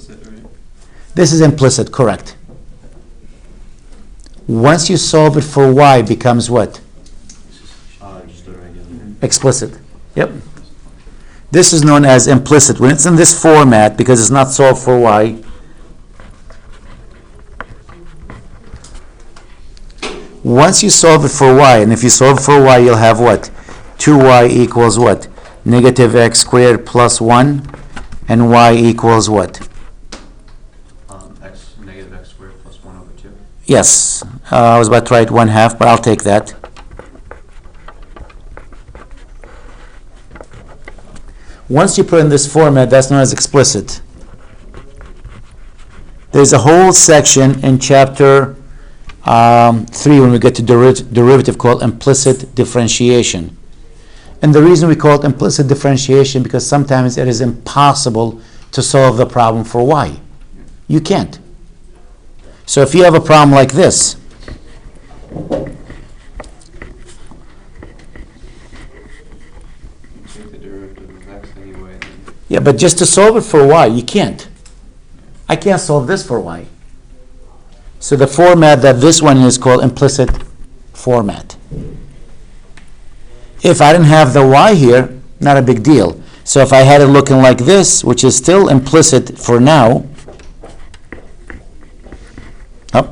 implicit, right? This is implicit, correct. Once you solve it for y, it becomes what? Just a regular. Explicit. Yep. This is known as implicit. When it's in this format, because it's not solved for y, once you solve it for y, and if you solve it for y, you'll have what? 2y equals what? Negative x squared plus 1, and y equals what? Negative x squared plus 1 over 2. Yes. I was about to write 1/2, but I'll take that. Once you put in this format, that's known as explicit. There's a whole section in chapter 3 when we get to derivative called implicit differentiation. And the reason we call it implicit differentiation because sometimes it is impossible to solve the problem for y. You can't. So if you have a problem like this, Take the derivative of x anyway. yeah, but just to solve it for y, you can't. I can't solve this for y. So the format that this one is called implicit format. If I didn't have the y here, not a big deal. So if I had it looking like this, which is still implicit for now, oh,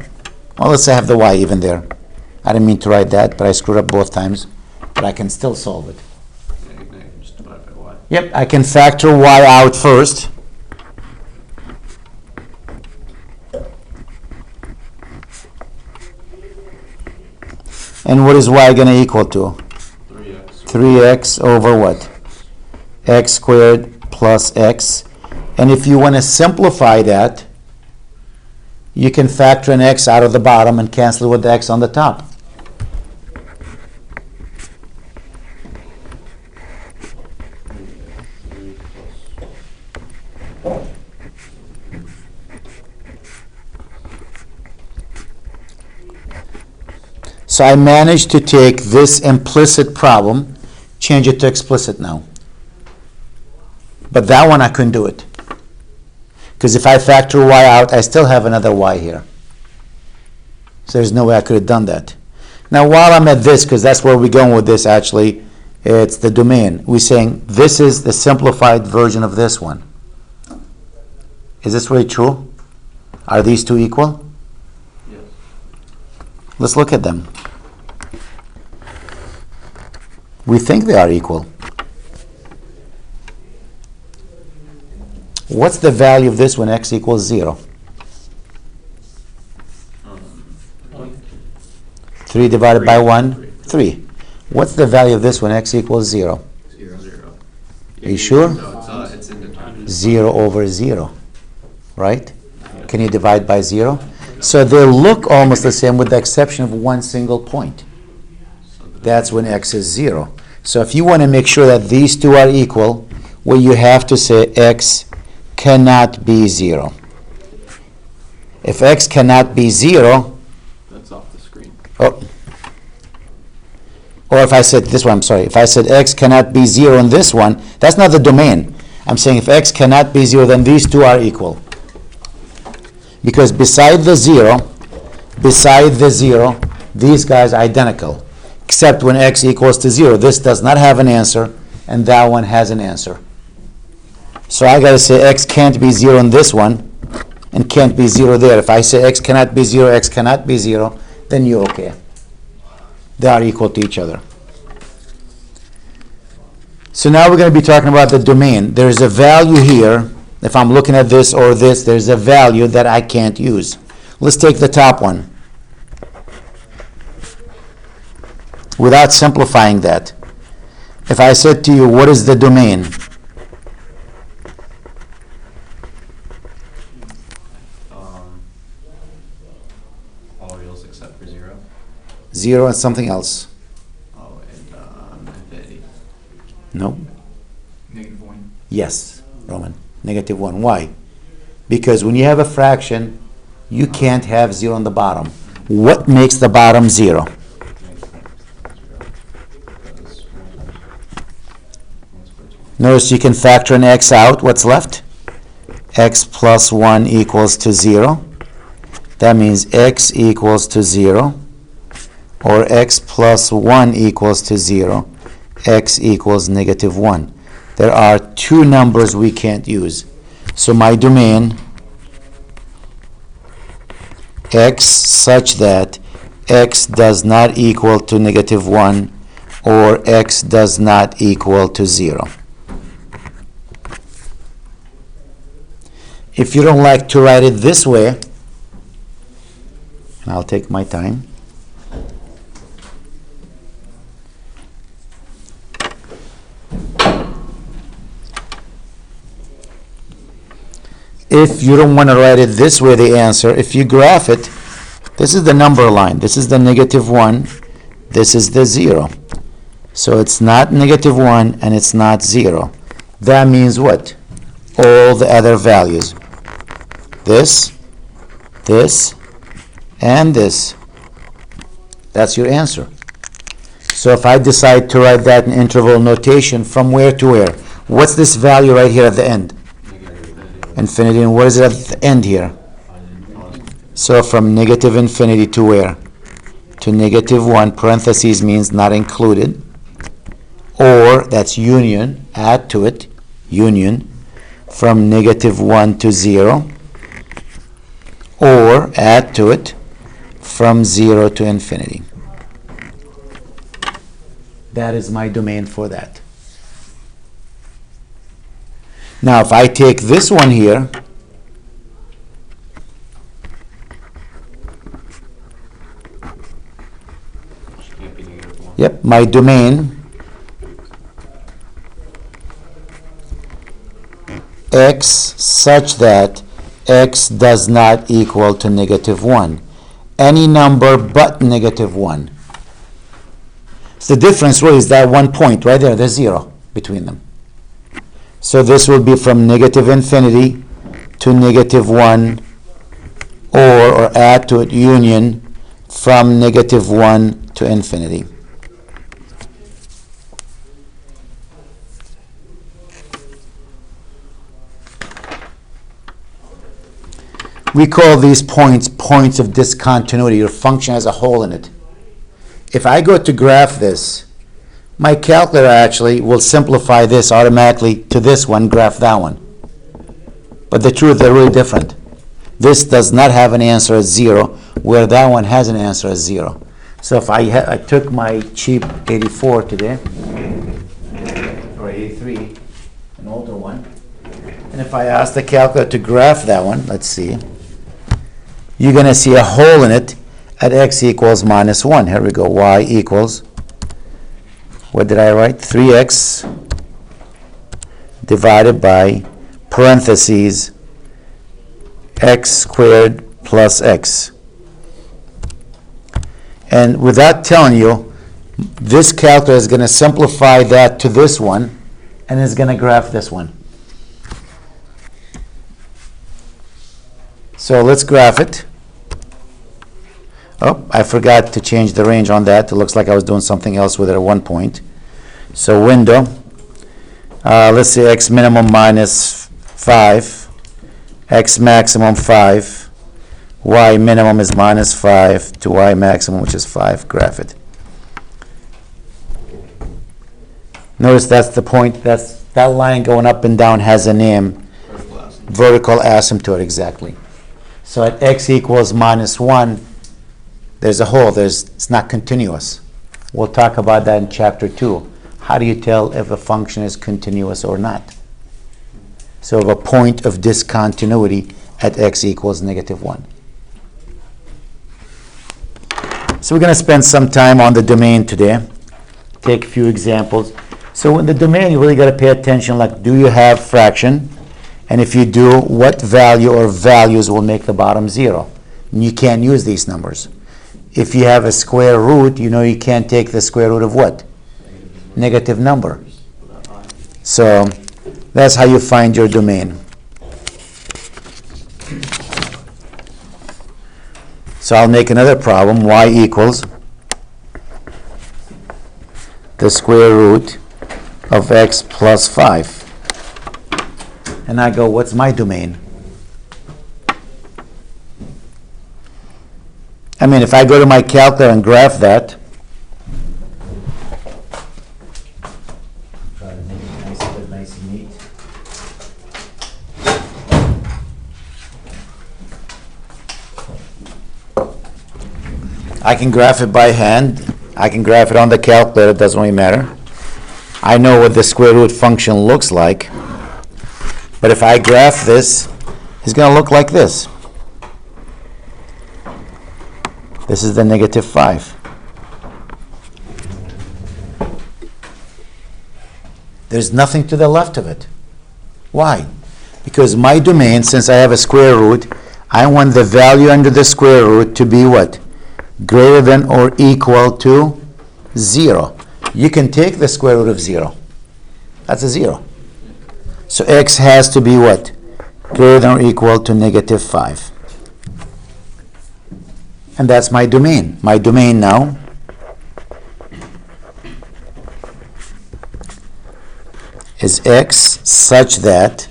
well, let's say I have the y even there. I didn't mean to write that, but I screwed up both times. But I can still solve it. Yeah, you can just divide by y. Yep, I can factor y out first. And what is y going to equal to? 3x. 3x over what? X squared plus x. And if you want to simplify that, you can factor an x out of the bottom and cancel it with the x on the top. So I managed to take this implicit problem, change it to explicit now. But that one I couldn't do it. Because if I factor y out, I still have another y here. So there's no way I could have done that. Now while I'm at this, because that's where we're going with this actually, it's the domain. We're saying this is the simplified version of this one. Is this really true? Are these two equal? Yes. Let's look at them. We think they are equal. What's the value of this when x equals 0? 3 divided by 1? 3. What's the value of this when x equals 0? 0, 0. Are you sure? No, it's indeterminate. 0 over 0. Right? Can you divide by 0? So they look almost the same with the exception of one single point. That's when x is 0. So if you want to make sure that these two are equal, well, you have to say x cannot be 0. If x cannot be 0, That's off the screen. oh, or if I said this one, I'm sorry, if I said x cannot be 0 in this one, that's not the domain. I'm saying if x cannot be 0, then these two are equal. Because beside the 0, these guys are identical. Except when x equals to 0. This does not have an answer, and that one has an answer. So I got to say x can't be 0 in this one, and can't be 0 there. If I say x cannot be 0, x cannot be 0, then you're okay. They are equal to each other. So now we're going to be talking about the domain. There's a value here. If I'm looking at this or this, there's a value that I can't use. Let's take the top one. Without simplifying that, if I said to you, what is the domain? All reals except for 0. 0 and something else. Oh, and infinity. No. -1. Yes, Roman. -1. Why? Because when you have a fraction, you can't have 0 on the bottom. What makes the bottom 0? Notice you can factor an x out. What's left? x plus 1 equals to 0. That means x equals to 0, or x plus 1 equals to 0, x equals negative 1. There are two numbers we can't use. So my domain, x such that x does not equal to negative 1, or x does not equal to 0. If you don't like to write it this way, and I'll take my time. If you don't want to write it this way, the answer, if you graph it, this is the number line. This is the negative 1. This is the 0. So it's not negative 1 and it's not 0. That means what? All the other values. This, and this. That's your answer. So if I decide to write that in interval notation, from where to where? What's this value right here at the end? Infinity. And what is it at the end here? So from negative infinity to where? To negative 1, parentheses means not included, or that's union, add to it, union, from negative 1 to 0, or add to it from 0 to infinity. That is my domain for that. Now if I take this one here, yep, my domain, x such that x does not equal to negative 1. Any number but negative 1. So the difference really is that one point right there, there's 0 between them. So this will be from negative infinity to negative 1, or add to it union from negative 1 to infinity. We call these points points of discontinuity. Your function has a hole in it. If I go to graph this, my calculator actually will simplify this automatically to this one, graph that one. But the truth, they're really different. This does not have an answer as 0, where that one has an answer as 0. So if I took my cheap 84 today, or 83, an older one, and if I ask the calculator to graph that one, let's see, you're going to see a hole in it at x equals minus 1. Here we go, y equals, what did I write? 3x divided by parentheses x squared plus x. And without telling you, this calculator is going to simplify that to this one, and is going to graph this one. So let's graph it. Oh, I forgot to change the range on that. It looks like I was doing something else with it at one point. So window, let's say x minimum minus 5, x maximum 5, y minimum is minus 5 to y maximum, which is 5. Graph it. Notice that's the point. That line going up and down has a name. Vertical asymptote, exactly. So at x equals minus 1, there's a hole. It's not continuous. We'll talk about that in chapter 2. How do you tell if a function is continuous or not? So of a point of discontinuity at x equals negative 1. So we're going to spend some time on the domain today. Take a few examples. So in the domain, you really got to pay attention, like, do you have fraction? And if you do, what value or values will make the bottom 0? And you can't use these numbers. If you have a square root, you know you can't take the square root of what? Negative number. So that's how you find your domain. So I'll make another problem. Y equals the square root of x plus 5. And I go, what's my domain? I mean, if I go to my calculator and graph that, try to make it nice and neat. I can graph it by hand. I can graph it on the calculator. It doesn't really matter. I know what the square root function looks like. But if I graph this, it's going to look like this. This is the negative 5. There's nothing to the left of it. Why? Because my domain, since I have a square root, I want the value under the square root to be what? Greater than or equal to 0. You can take the square root of 0. That's a 0. So x has to be what? Greater than or equal to negative 5. And that's my domain. My domain now is x such that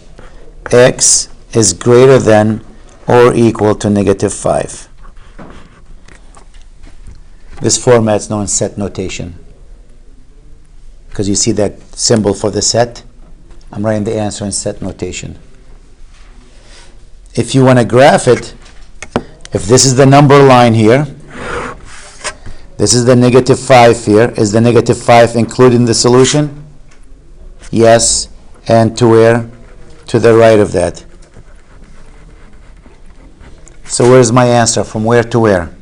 x is greater than or equal to negative 5. This format is known as set notation. Because you see that symbol for the set? I'm writing the answer in set notation. If you want to graph it, if this is the number line here, this is the negative 5 here. Is the negative 5 included in the solution? Yes. And to where? To the right of that. So where's my answer? From where to where?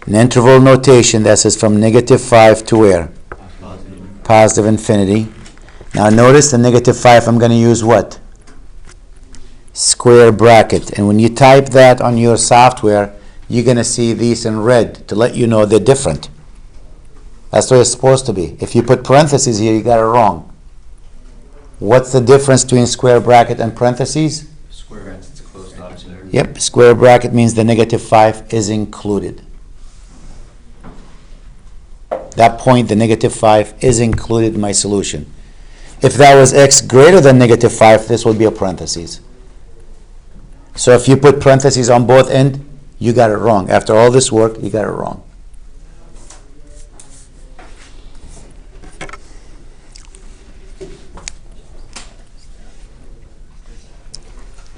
An interval notation that says from negative 5 to where? Positive infinity. Now notice the negative 5, I'm going to use what? Square bracket. And when you type that on your software, you're going to see these in red to let you know they're different. That's what it's supposed to be. If you put parentheses here, you got it wrong. What's the difference between square bracket and parentheses? Square bracket's closed off there. Yep, square bracket means the negative 5 is included. That point, the negative 5 is included in my solution. If that was x greater than negative 5, this would be a parentheses. So if you put parentheses on both ends, you got it wrong. After all this work, you got it wrong.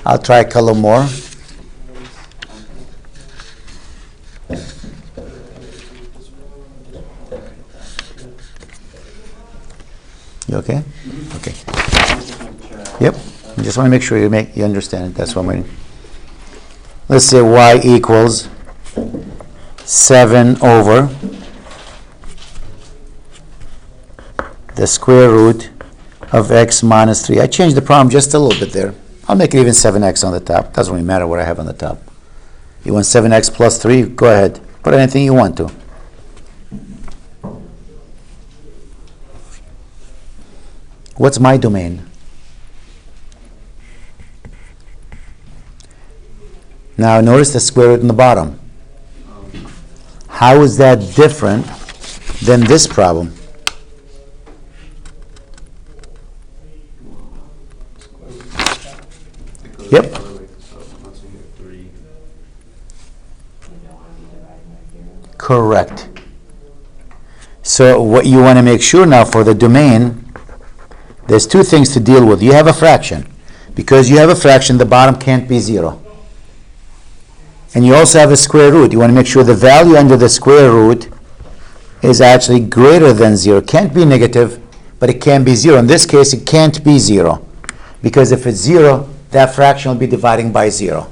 I'll try a couple more. You okay? Okay. Yep. I just want to make sure you understand it. That's what I'm waiting. Let's say y equals 7 over the square root of x minus 3. I changed the problem just a little bit there. I'll make it even 7x on the top. Doesn't really matter what I have on the top. You want 7x plus 3? Go ahead. Put anything you want to. What's my domain? Now notice the square root in the bottom. How is that different than this problem? Yep. Correct. So what you want to make sure now for the domain, there's two things to deal with. You have a fraction. Because you have a fraction, the bottom can't be 0. And you also have a square root. You want to make sure the value under the square root is actually greater than 0. It can't be negative, but it can be 0. In this case, it can't be 0. Because if it's 0, that fraction will be dividing by 0.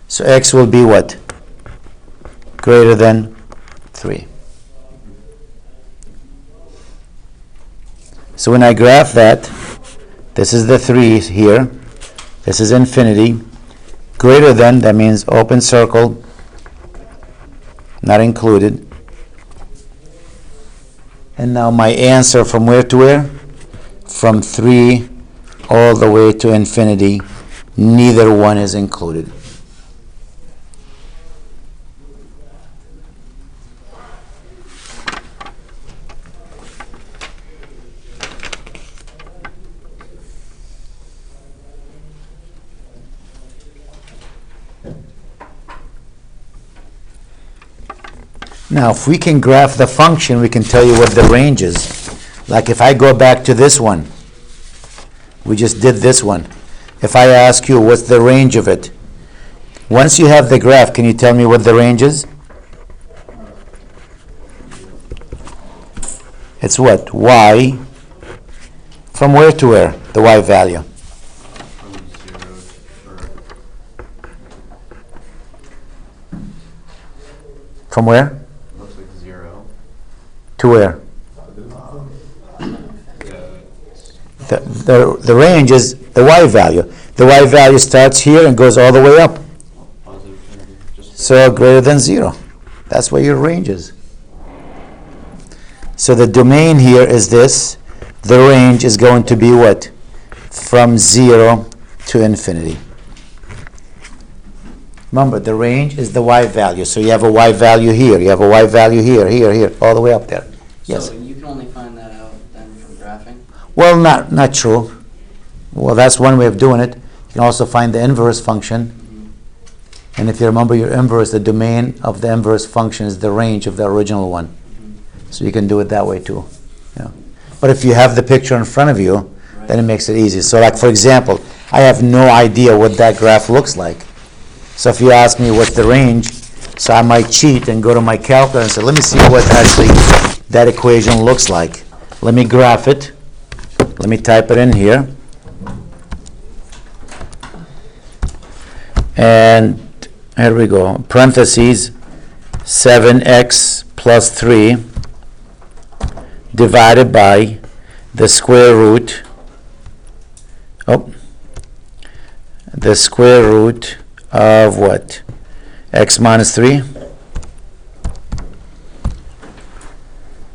So x will be what? Greater than 3. So when I graph that, this is the 3 here. This is infinity. Greater than, that means open circle, not included. And now my answer from where to where? From 3 all the way to infinity. Neither one is included. Now, if we can graph the function, we can tell you what the range is. Like if I go back to this one, we just did this one. If I ask you what's the range of it, once you have the graph, can you tell me what the range is? It's what? Y. From where to where? The Y value. From where? Looks like 0. To where? The range is the Y value. The Y value starts here and goes all the way up. So greater than 0. That's where your range is. So the domain here is this. The range is going to be what? From 0 to infinity. Remember, the range is the Y value. So you have a Y value here. You have a Y value here, here, all the way up there. Yes? So you can only find that out then from graphing? Well, not true. Well, that's one way of doing it. You can also find the inverse function. And if you remember your inverse, the domain of the inverse function is the range of the original one. So you can do it that way too. Yeah. But if you have the picture in front of you, then it makes it easy. So like for example, I have no idea what that graph looks like. So if you ask me what's the range, so I might cheat and go to my calculator and say, let me see what actually that equation looks like. Let me graph it. Let me type it in here. And here we go. Parentheses 7x plus 3 divided by the square root. The square root of what? X minus 3.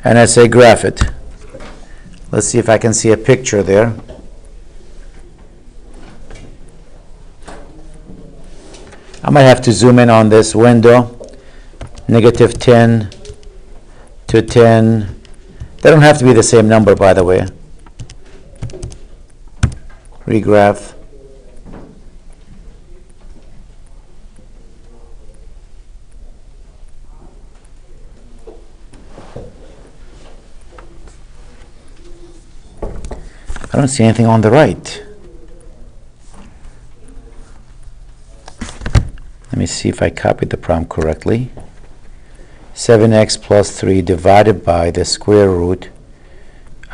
And I say graph it. Let's see if I can see a picture there. I might have to zoom in on this window. Negative 10 to 10. They don't have to be the same number, by the way. Regraph. I don't see anything on the right. Let me see if I copied the problem correctly. 7x plus 3 divided by the square root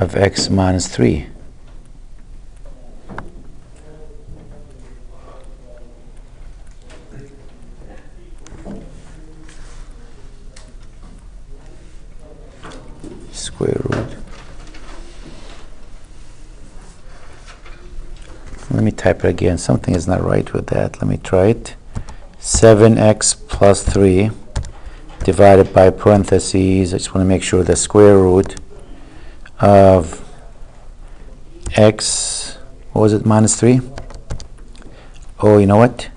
of x minus 3. Square root. Let me type it again. Something is not right with that. Let me try it. 7x plus 3 divided by parentheses. I just want to make sure the square root of x, what was it, minus 3? Oh, you know what?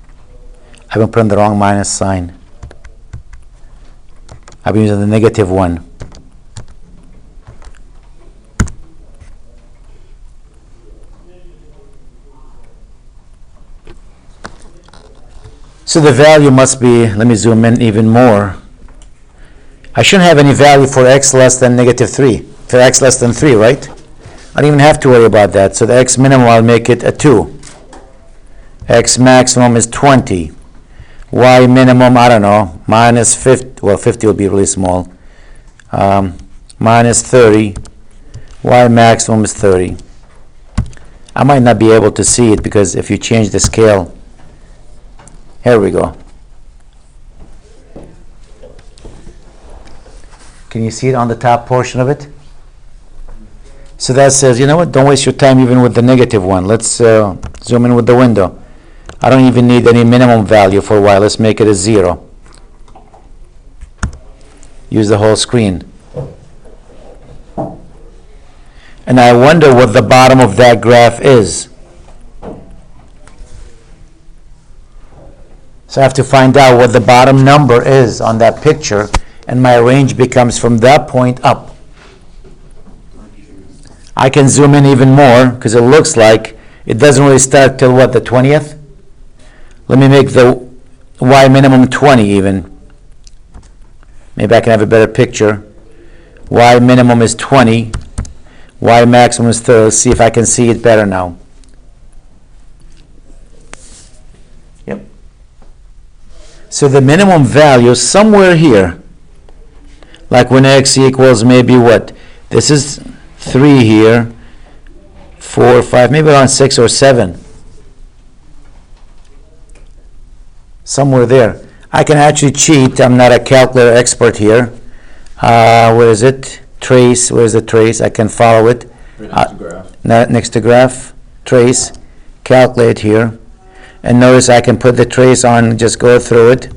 I've been putting the wrong minus sign. I've been using the negative 1. So the value must be, let me zoom in even more. I shouldn't have any value for x less than negative 3. For x less than 3, right? I don't even have to worry about that. So the x minimum, I'll make it a 2. X maximum is 20. Y minimum, I don't know, minus 50. Well, 50 will be really small. Minus 30. Y maximum is 30. I might not be able to see it because if you change the scale, here we go. Can you see it on the top portion of it? So that says, you know what, don't waste your time even with the negative one. Let's zoom in with the window. I don't even need any minimum value for y. Let's make it a 0. Use the whole screen. And I wonder what the bottom of that graph is. So I have to find out what the bottom number is on that picture, and my range becomes from that point up. I can zoom in even more because it looks like it doesn't really start till what, the 20th? Let me make the y minimum 20 even. Maybe I can have a better picture. Y minimum is 20. Y maximum is 30. Let's see if I can see it better now. Yep. So the minimum value is somewhere here. Like when x equals maybe what? This is 3 here, 4, 5, maybe around 6 or 7. Somewhere there. I can actually cheat. I'm not a calculator expert here. Where is it? Trace. Where's the trace? I can follow it. Right next to graph. Next to graph. Trace. Calculate here. And notice I can put the trace on, just go through it.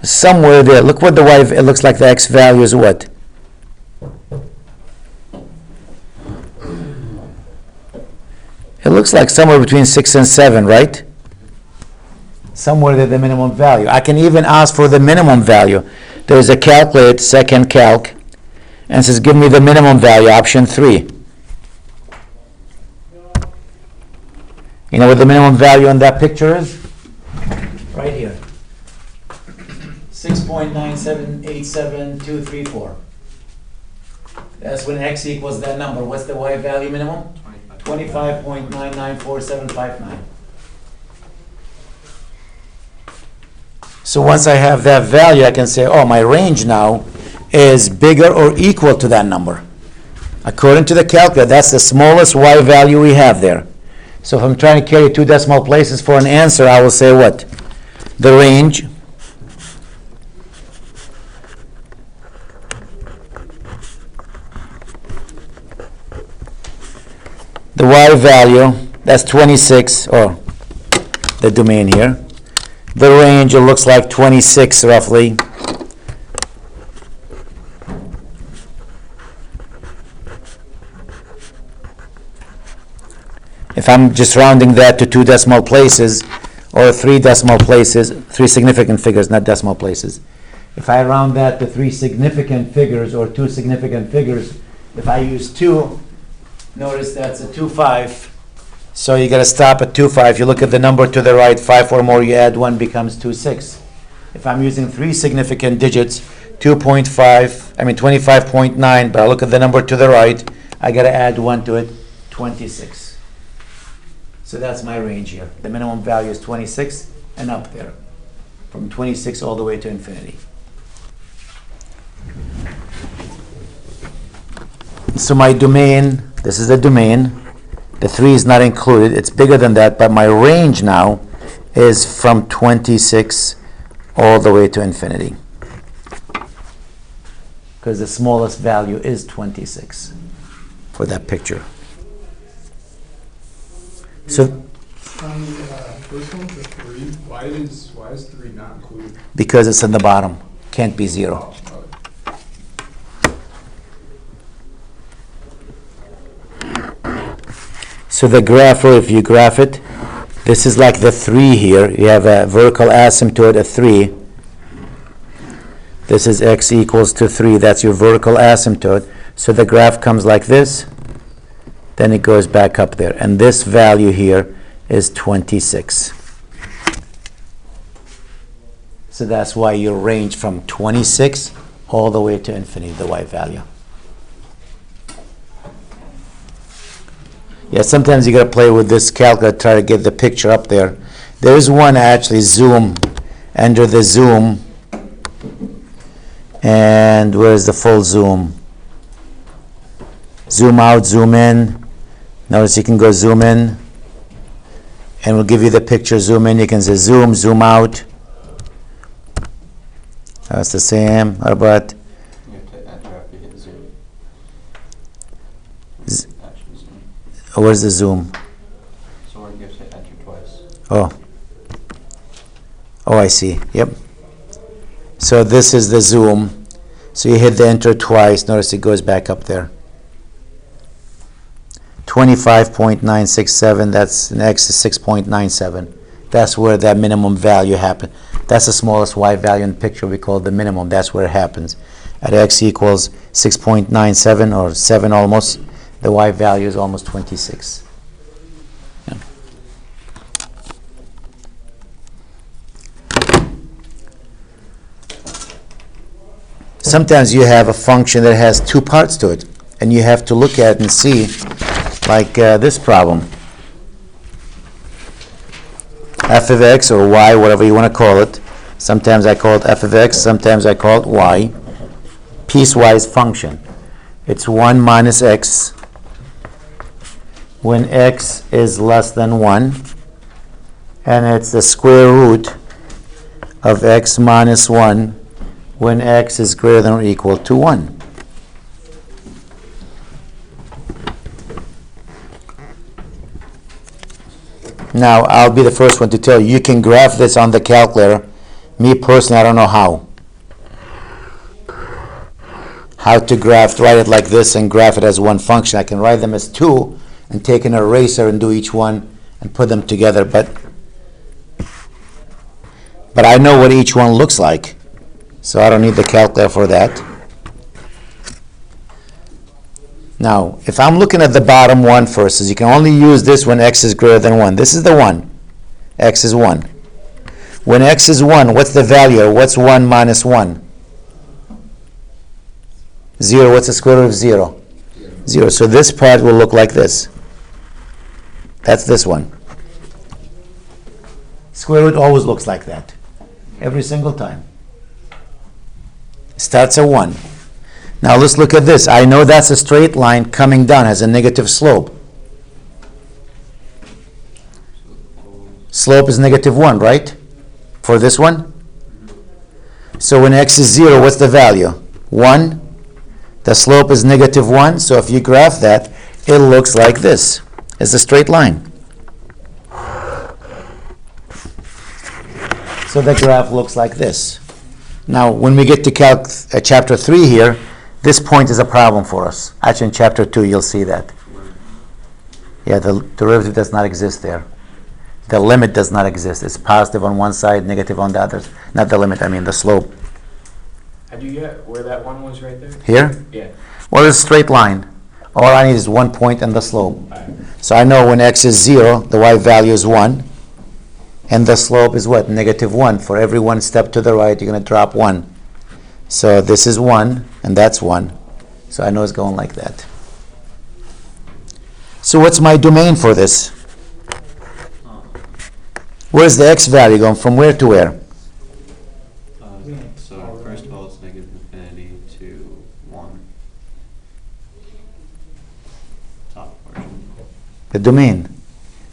Somewhere there. Look what the y, it looks like the x value is what? It looks like somewhere between 6 and 7, right? Somewhere there, the minimum value. I can even ask for the minimum value. There's a calculate, second calc, and it says give me the minimum value, option 3. You know what the minimum value on that picture is? Right here. 6.9787234. That's when x equals that number. What's the y value minimum? 25.994759. So once I have that value, I can say, oh, my range now is bigger or equal to that number. According to the calculator, that's the smallest y value we have there. So if I'm trying to carry 2 decimal places for an answer, I will say what? The range the y value, that's 26, or the domain here. The range, it looks like 26 roughly. If I'm just rounding that to 2 decimal places, or 3 decimal places, 3 significant figures, not decimal places. If I round that to 3 significant figures, or 2 significant figures, if I use 2, notice that's a 2, 5. So you got to stop at 2, 5. You look at the number to the right, 5 or more, you add 1, becomes 2, 6. If I'm using 3 significant digits, 25.9, but I look at the number to the right, I got to add 1 to it, 26. So that's my range here. The minimum value is 26 and up there, from 26 all the way to infinity. So my domain, this is the domain. The 3 is not included. It's bigger than that, but my range now is from 26 all the way to infinity. Because the smallest value is 26 for that picture. So On the first one, the 3, why is 3 not included? because it's in the bottom, can't be 0. So the graph, or if you graph it, this is like the 3 here. You have a vertical asymptote at 3. This is x equals to 3. That's your vertical asymptote. So the graph comes like this. Then it goes back up there. And this value here is 26. So that's why you range from 26 all the way to infinity, the y value. Yeah, sometimes you got to play with this calculator, try to get the picture up there. There's one actually, zoom, enter the zoom. And where's the full zoom? Zoom out, zoom in. Notice you can go zoom in. And we'll give you the picture, zoom in. You can say zoom, zoom out. That's the same. How about? You have to enter after you hit zoom. Actually zoom. Where's the zoom? So you have to enter twice. Oh. Oh, I see. Yep. So this is the zoom. So you hit the enter twice. Notice it goes back up there. 25.967. That's an x is 6.97. That's where that minimum value happens. That's the smallest y value in the picture we call the minimum. That's where it happens. At x equals 6.97 or 7 almost, the y value is almost 26. Yeah. sometimes you have a function that has two parts to it, and you have to look at it and see, like this problem. F of x or y, whatever you want to call it. Sometimes I call it f of x, sometimes I call it y. Piecewise function. It's 1 minus x when x is less than 1, and it's the square root of x minus 1 when x is greater than or equal to 1. Now, I'll be the first one to tell you, you can graph this on the calculator. Me personally, I don't know how. How to write it like this and graph it as one function. I can write them as two and take an eraser and do each one and put them together, but I know what each one looks like, so I don't need the calculator for that. Now, if I'm looking at the bottom one first, is you can only use this when x is greater than 1. This is the 1. X is 1. When x is 1, what's the value? What's 1 minus 1? 0. What's the square root of 0? 0. So this part will look like this. That's this one. Square root always looks like that. Every single time. Starts at 1. Now let's look at this. I know that's a straight line coming down, has a negative slope. Slope is negative 1, right? For this one? So when x is 0, what's the value? 1. The slope is negative 1, so if you graph that, it looks like this. It's a straight line. So the graph looks like this. Now, when we get to chapter 3 here, this point is a problem for us. Actually, in chapter 2, you'll see that. Yeah, the derivative does not exist there. The limit does not exist. It's positive on one side, negative on the other. Not the limit, I mean the slope. How'd you get where that one was right there? Here? Yeah. Well, it's a straight line. All I need is 1 point and the slope. Alright. So I know when x is 0, the y value is 1. And the slope is what? Negative 1. For every one step to the right, you're going to drop 1. So this is 1, and that's 1. So I know it's going like that. So what's my domain for this? Where's the x value going? From where to where? So first of all, it's negative infinity to 1. Top portion. The domain.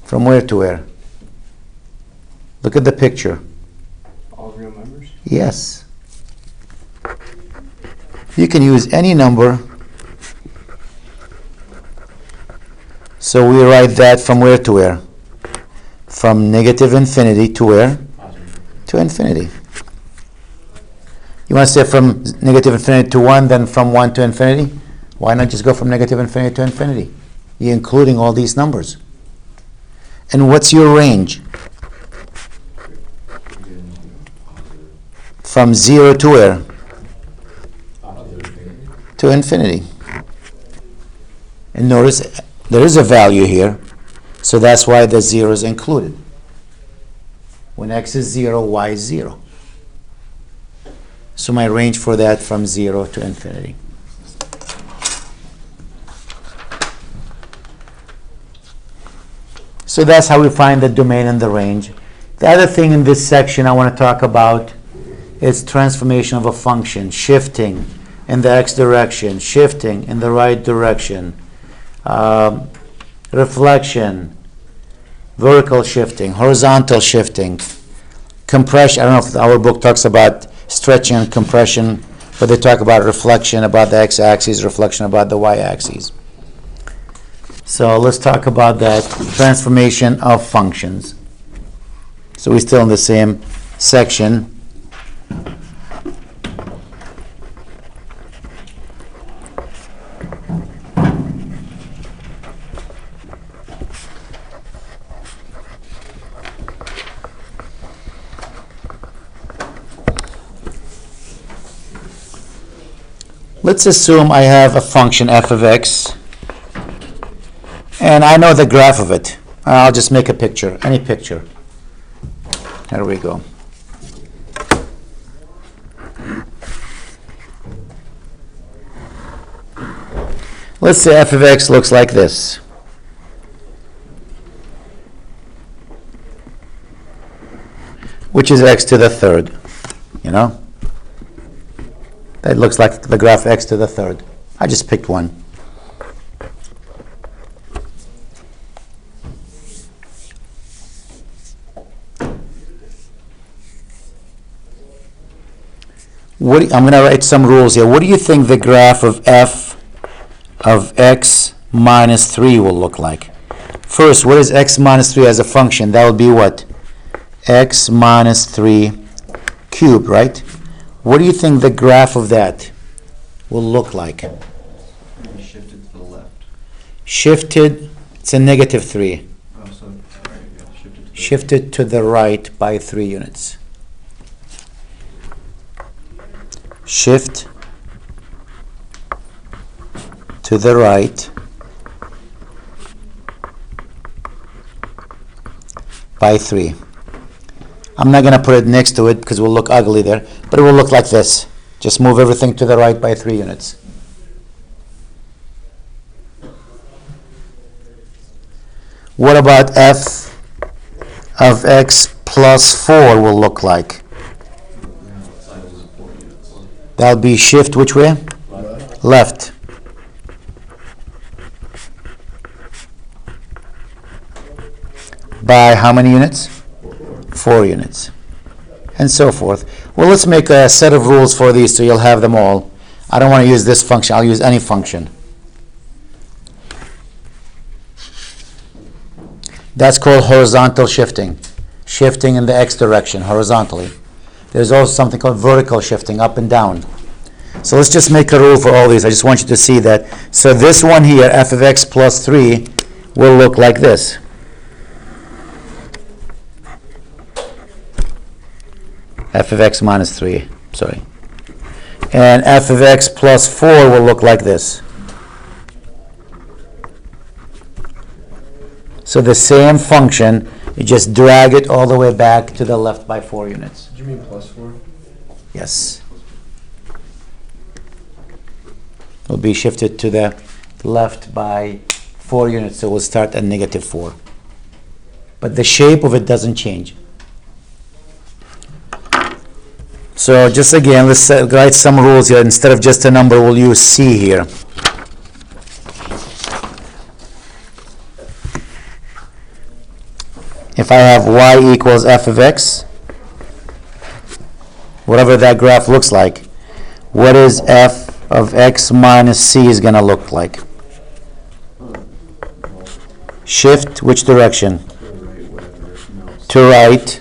From where to where? Look at the picture. All real numbers? Yes. You can use any number. So we write that from where to where? From negative infinity to where? To infinity. You want to say from negative infinity to 1, then from 1 to infinity? Why not just go from negative infinity to infinity? You're including all these numbers. And what's your range? From 0 to where? To infinity. And notice there is a value here, so that's why the 0 is included. When x is 0, y is 0. So my range for that from 0 to infinity. So that's how we find the domain and the range. The other thing in this section I want to talk about is transformation of a function, shifting in the x direction, shifting in the right direction, reflection, vertical shifting, horizontal shifting, compression. I don't know if our book talks about stretching and compression, but they talk about reflection about the x-axis, reflection about the y-axis. So let's talk about that transformation of functions. So we're still in the same section. Let's assume I have a function f of x, and I know the graph of it. I'll just make a picture, any picture. Here we go. Let's say f of x looks like this. Which is x to the third, you know? That looks like the graph x to the third. I just picked one. I'm going to write some rules here. What do you think the graph of f of x minus 3 will look like? First, what is x minus 3 as a function? That would be what? X minus 3 cubed, right? What do you think the graph of that will look like? Maybe shifted to the left. Shifted, it's a negative 3. Oh, so, right, yeah, shifted to the Shifted to the right by 3 units. Shift to the right by 3. I'm not going to put it next to it because it will look ugly there, but it will look like this. Just move everything to the right by 3 units. What about f of x plus 4 will look like? That'll be shift which way? Left. By how many units? 4 units. And so forth. Well, let's make a set of rules for these so you'll have them all. I don't want to use this function. I'll use any function. That's called horizontal shifting. Shifting in the x direction, horizontally. There's also something called vertical shifting, up and down. So let's just make a rule for all these. I just want you to see that. So this one here, f of x plus 3, will look like this. F of x minus 3, sorry. And f of x plus 4 will look like this. So the same function, you just drag it all the way back to the left by 4 units. Did you mean plus 4? Yes. Will be shifted to the left by 4 units, so we'll start at negative 4. But the shape of it doesn't change. So just again, let's write some rules here. Instead of just a number, we'll use c here. If I have y equals f of x, whatever that graph looks like, what is f of x minus c is going to look like? Shift which direction? To right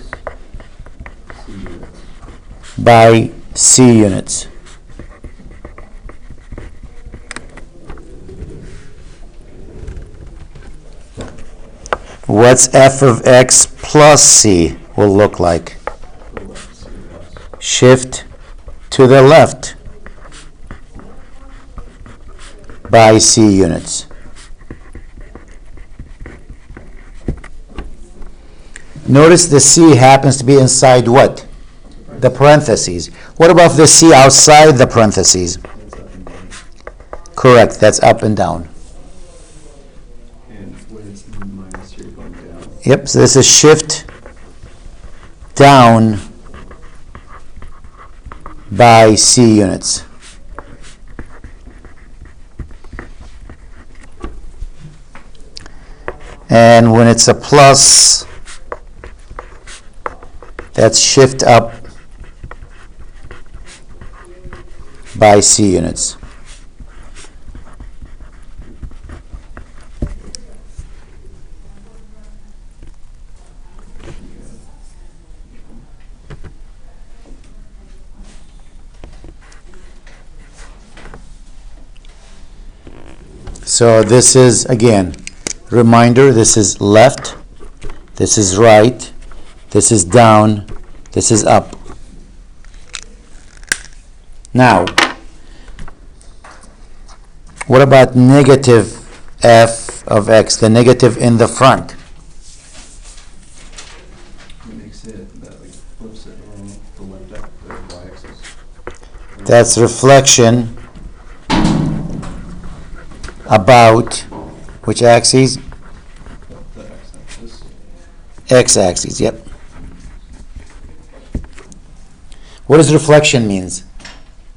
by c units. What's f of x plus c will look like? Shift to the left by c units. Notice the c happens to be inside what? The parentheses. What about the c outside the parentheses? Correct, that's up and down. And when it's minus, you're going down. Yep, so this is shift down by c units. And when it's a plus, that's shift up by c units. So this is, again, reminder, this is left, this is right, this is down, this is up. Now, what about negative f of x, the negative in the front? It makes it, that like flips it along the left, the y-axis. That's reflection about which axis? The x-axis. X-axis, yep. What does reflection means?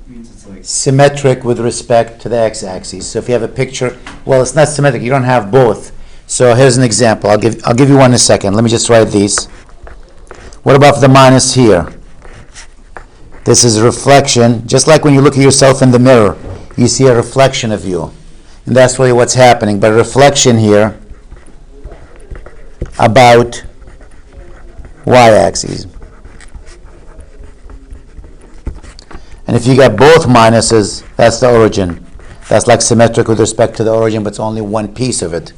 Means it's like, Symmetric with respect to the x-axis. So if you have a picture, well, it's not symmetric. You don't have both. So here's an example. I'll give you one in a second. Let me just write these. What about the minus here? This is reflection. Just like when you look at yourself in the mirror, you see a reflection of you. And that's really what's happening. But reflection here about y-axis. And if you got both minuses, that's the origin. That's like symmetric with respect to the origin, but it's only one piece of it.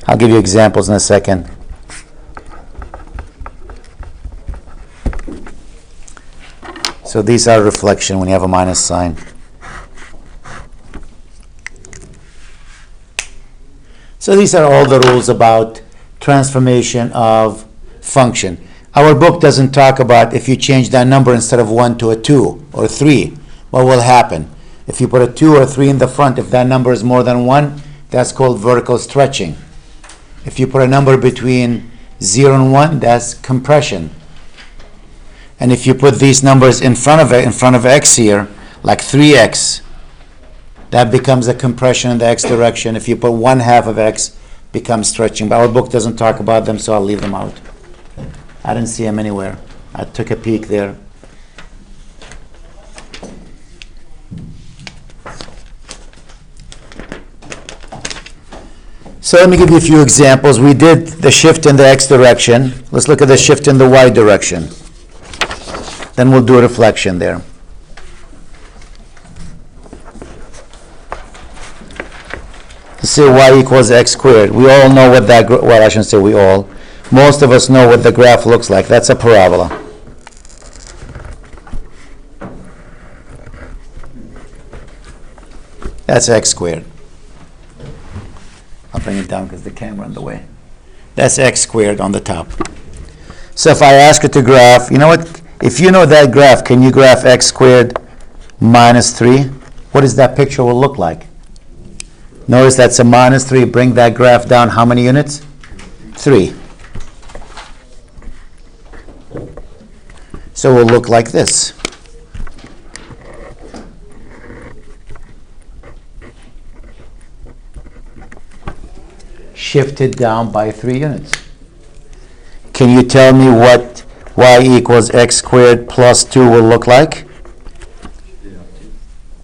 I'll give you examples in a second. So these are reflection when you have a minus sign. So these are all the rules about transformation of function. Our book doesn't talk about if you change that number instead of 1 to a 2 or 3, what will happen? If you put a 2 or 3 in the front, if that number is more than 1, that's called vertical stretching. If you put a number between 0 and 1, that's compression. And if you put these numbers in front of x here, like 3x, that becomes a compression in the x direction. If you put 1/2 of x, becomes stretching. But our book doesn't talk about them, so I'll leave them out. I didn't see them anywhere. I took a peek there. So let me give you a few examples. We did the shift in the x direction. Let's look at the shift in the y direction. Then we'll do a reflection there. Let's say y equals x squared. We all know what that, well, I shouldn't say we all. Most of us know what the graph looks like. That's a parabola. That's x squared. I'll bring it down because the camera in the way. That's x squared on the top. So if I ask you to graph, you know what? If you know that graph, can you graph x squared minus 3? What does that picture will look like? Notice that's a minus 3. Bring that graph down how many units? 3. So it will look like this. Shifted down by 3 units. Can you tell me what y equals x squared plus 2 will look like?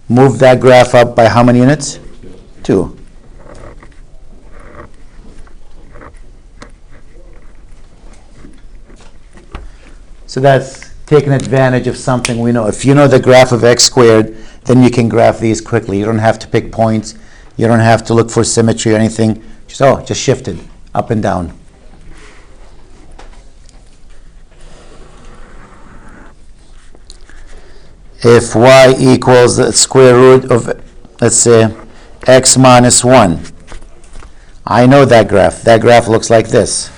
Move that graph up by how many units? 2. So that's taking advantage of something we know. If you know the graph of x squared, then you can graph these quickly. You don't have to pick points. You don't have to look for symmetry or anything. Just shifted up and down. If y equals the square root of, let's say, x minus 1, I know that graph. That graph looks like this.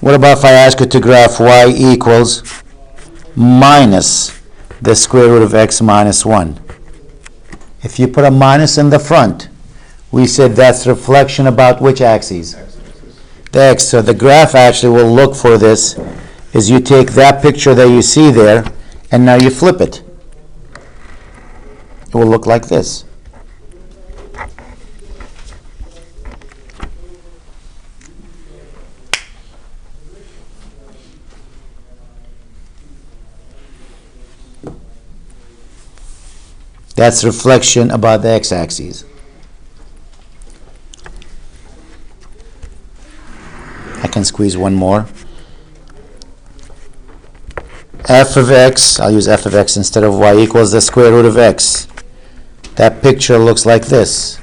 What about if I ask you to graph y equals minus the square root of x minus 1? If you put a minus in the front, we said that's reflection about which axes? The x. So the graph actually will look for this is you take that picture that you see there and now you flip it. It will look like this. That's reflection about the x-axis. I can squeeze one more. F of x, I'll use f of x instead of y, equals the square root of x. That picture looks like this.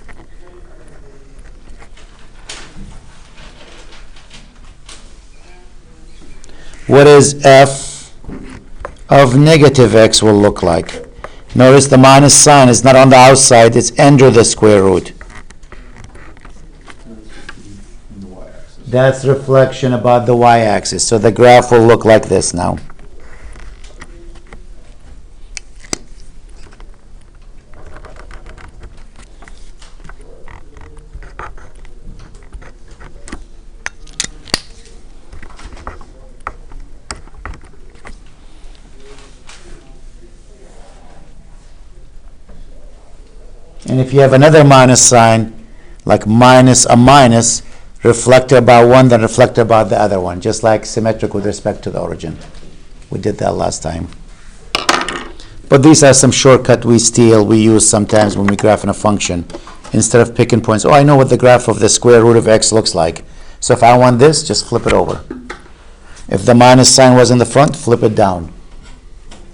What is f of negative x will look like. Notice the minus sign is not on the outside, it's under the square root. In the y-axis. That's reflection about the y-axis. So the graph will look like this now. And if you have another minus sign, like minus a minus, reflector about one, then reflector about the other one, just like symmetric with respect to the origin. We did that last time. But these are some shortcut we use sometimes when we graph in a function. Instead of picking points, oh, I know what the graph of the square root of x looks like. So if I want this, just flip it over. If the minus sign was in the front, flip it down.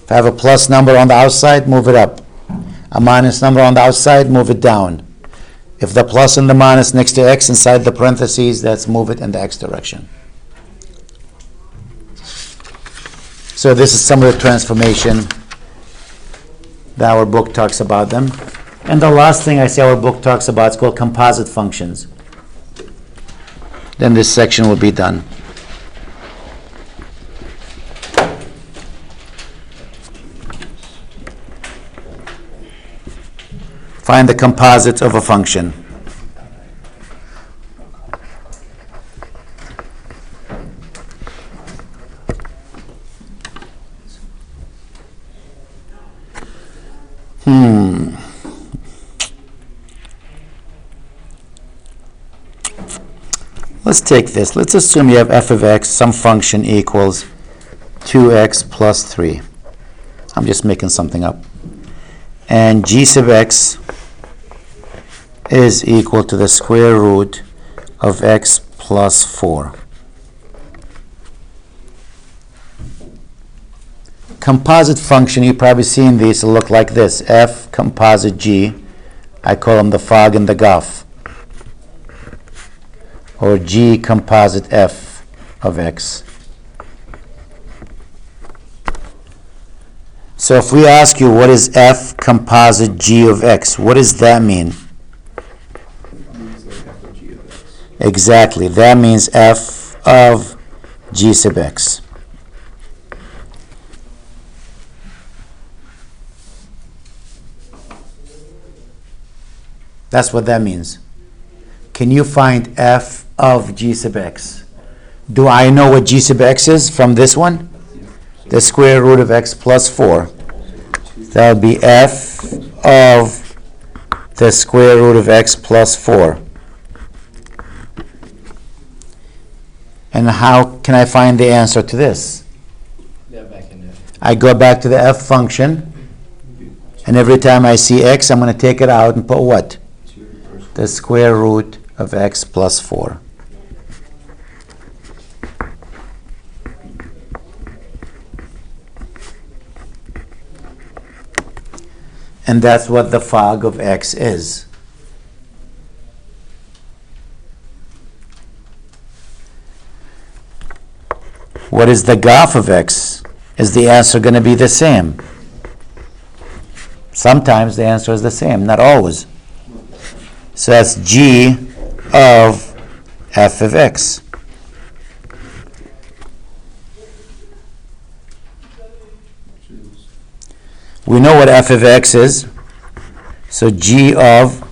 If I have a plus number on the outside, move it up. A minus number on the outside, move it down. If the plus and the minus next to x inside the parentheses, that's move it in the x direction. So this is some of the transformation that our book talks about them. And the last thing I say our book talks about is called composite functions. Then this section will be done. Find the composite of a function. Let's take this. Let's assume you have f of x, some function equals 2x plus 3. I'm just making something up. And g sub x is equal to the square root of x plus 4. Composite function, you've probably seen these look like this. F composite g, I call them the fog and the guff. Or g composite f of x. So if we ask you what is f composite g of x, what does that mean? Means like f of g of x. Exactly, that means f of g sub x. That's what that means. Can you find f of g sub x? Do I know what g sub x is from this one? The square root of x plus 4. That would be f of the square root of x plus 4. And how can I find the answer to this? Yeah, back in there. I go back to the f function, and every time I see x, I'm going to take it out and put what? The square root of x plus 4. And that's what the fog of x is. What is the guff of x? Is the answer going to be the same? Sometimes the answer is the same, not always. So that's g of f of x. We know what f of x is. So g of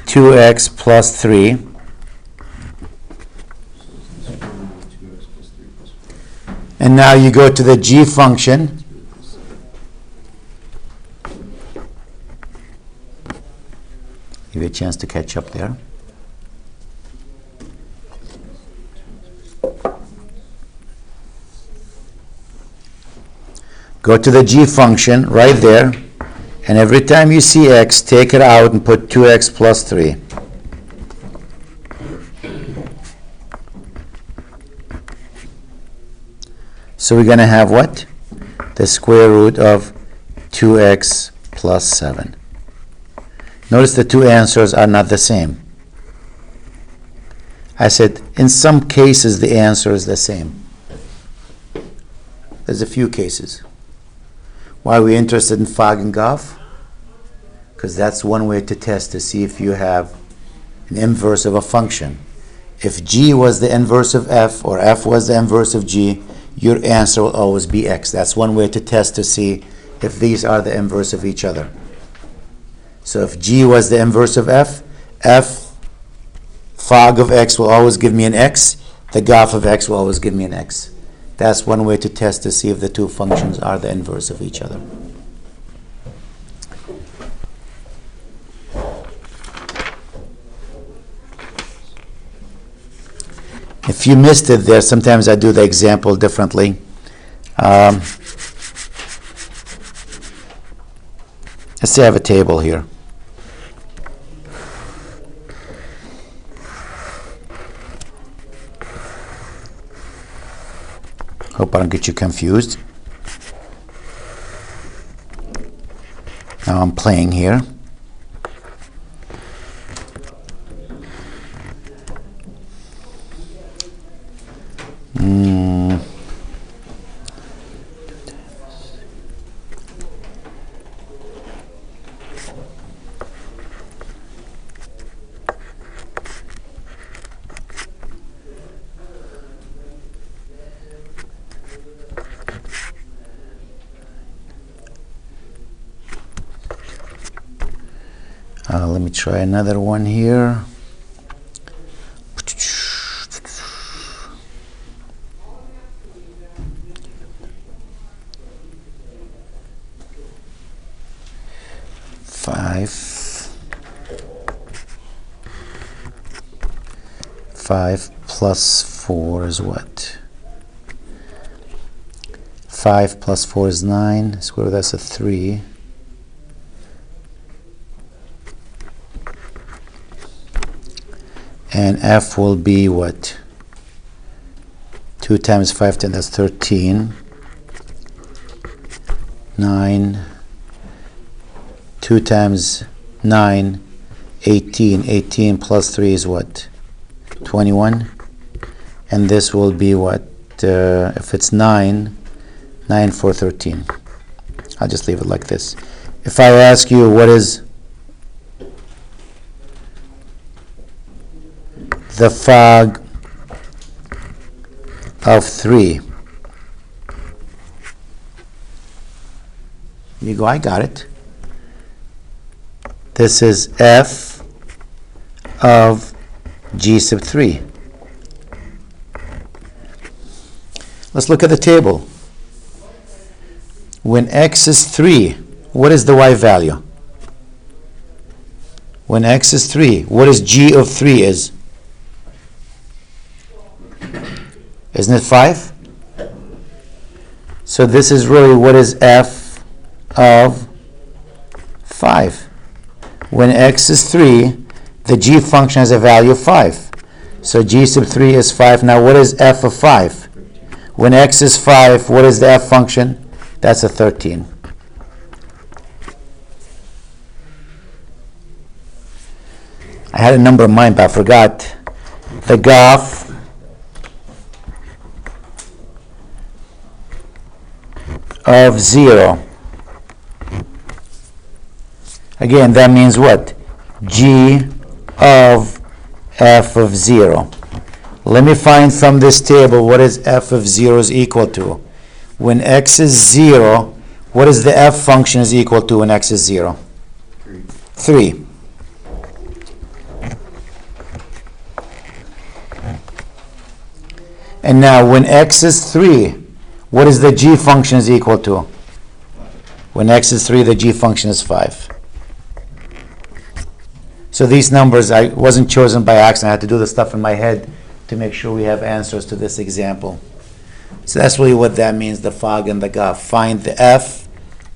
2x plus 3. And now you go to the g function. Give you a chance to catch up there. Go to the g function right there, and every time you see x, take it out and put 2x plus 3. So we're going to have what? The square root of 2x plus 7. Notice the two answers are not the same. I said, in some cases, the answer is the same. There's a few cases. Why are we interested in fog and goff? Because that's one way to test to see if you have an inverse of a function. If g was the inverse of f, or f was the inverse of g, your answer will always be x. That's one way to test to see if these are the inverse of each other. So if g was the inverse of f, fog of x will always give me an x, the goff of x will always give me an x. That's one way to test to see if the two functions are the inverse of each other. If you missed it there, sometimes I do the example differently. Let's say I have a table here. Hope I don't get you confused. Now I'm playing here. Let me try another one here. Five plus 4 is what? 5 plus 4 is 9. Square root, that's a 3. And f will be what? 2 times 5, 10, that's 13. 9. 2 times 9, 18. 18 plus 3 is what? 21. And this will be what? If it's 9, 9 for 13. I'll just leave it like this. If I ask you what is the fog of 3, you go, I got it. This is f of g sub 3. Let's look at the table. When x is 3, what is the y value? When x is 3, what is g of 3 is? Isn't it 5? So this is really what is f of 5. When x is 3, the g function has a value of 5. So g sub 3 is 5. Now what is f of 5? When x is 5, what is the f function? That's a 13. I had a number in mind, but I forgot. The goff of 0. Again, that means what? G of f of 0. Let me find from this table what is f of 0 is equal to. When x is 0, what is the f function is equal to when x is 0? 3. And now when x is 3, what is the g function is equal to? When x is 3, the g function is 5. So these numbers, I wasn't chosen by accident. I had to do the stuff in my head to make sure we have answers to this example. So that's really what that means, the fog and the goff. Find the f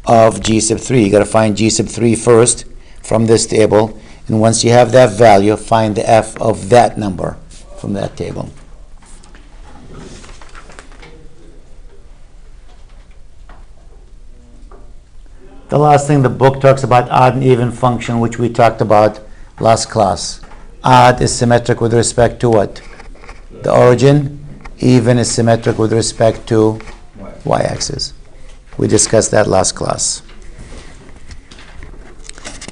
of g sub 3. You got to find g sub 3 first from this table. And once you have that value, find the f of that number from that table. The last thing, the book talks about odd and even function, which we talked about last class. Odd is symmetric with respect to what? The origin. Even is symmetric with respect to y-axis. We discussed that last class.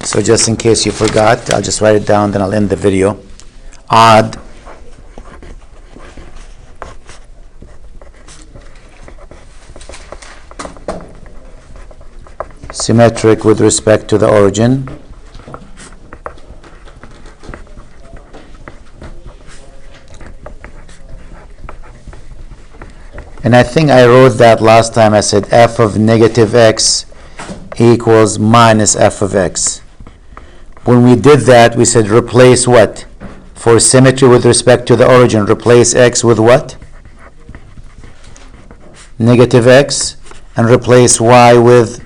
So just in case you forgot, I'll just write it down, then I'll end the video. Odd symmetric with respect to the origin. And I think I wrote that last time. I said f of negative x equals minus f of x. When we did that, we said replace what? For symmetry with respect to the origin, replace x with what? Negative x, and replace y with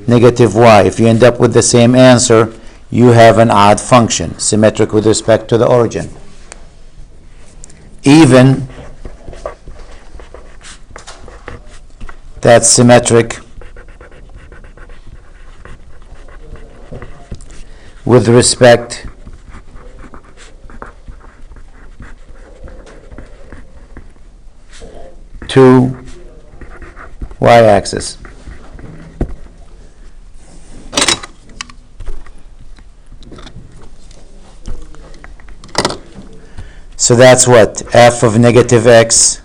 negative y. If you end up with the same answer, you have an odd function, symmetric with respect to the origin. Even, that's symmetric with respect to y-axis. So that's what? F of negative x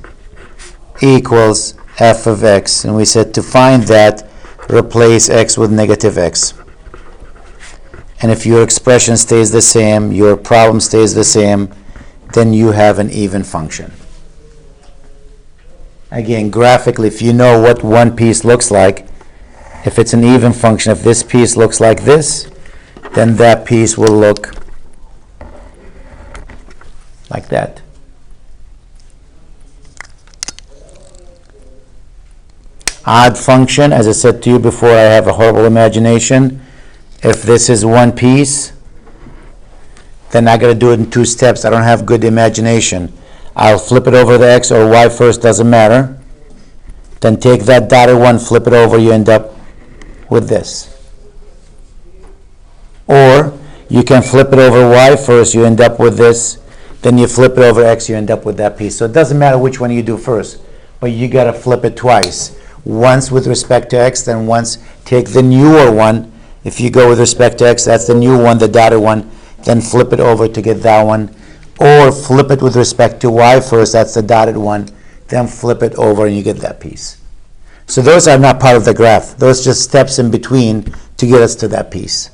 equals f of x. And we said to find that, replace x with negative x. And if your expression stays the same, your problem stays the same, then you have an even function. Again, graphically, if you know what one piece looks like, if it's an even function, if this piece looks like this, then that piece will look like that. Odd function, as I said to you before, I have a horrible imagination. If this is one piece, then I got to do it in two steps. I don't have good imagination. I'll flip it over the x or y first, doesn't matter. Then take that dotted one, flip it over, you end up with this. Or you can flip it over y first, you end up with this. Then you flip it over x, you end up with that piece. So it doesn't matter which one you do first, but you got to flip it twice. Once with respect to x, then once take the newer one. If you go with respect to x, that's the new one, the dotted one. Then flip it over to get that one. Or flip it with respect to y first, that's the dotted one. Then flip it over and you get that piece. So those are not part of the graph. Those are just steps in between to get us to that piece.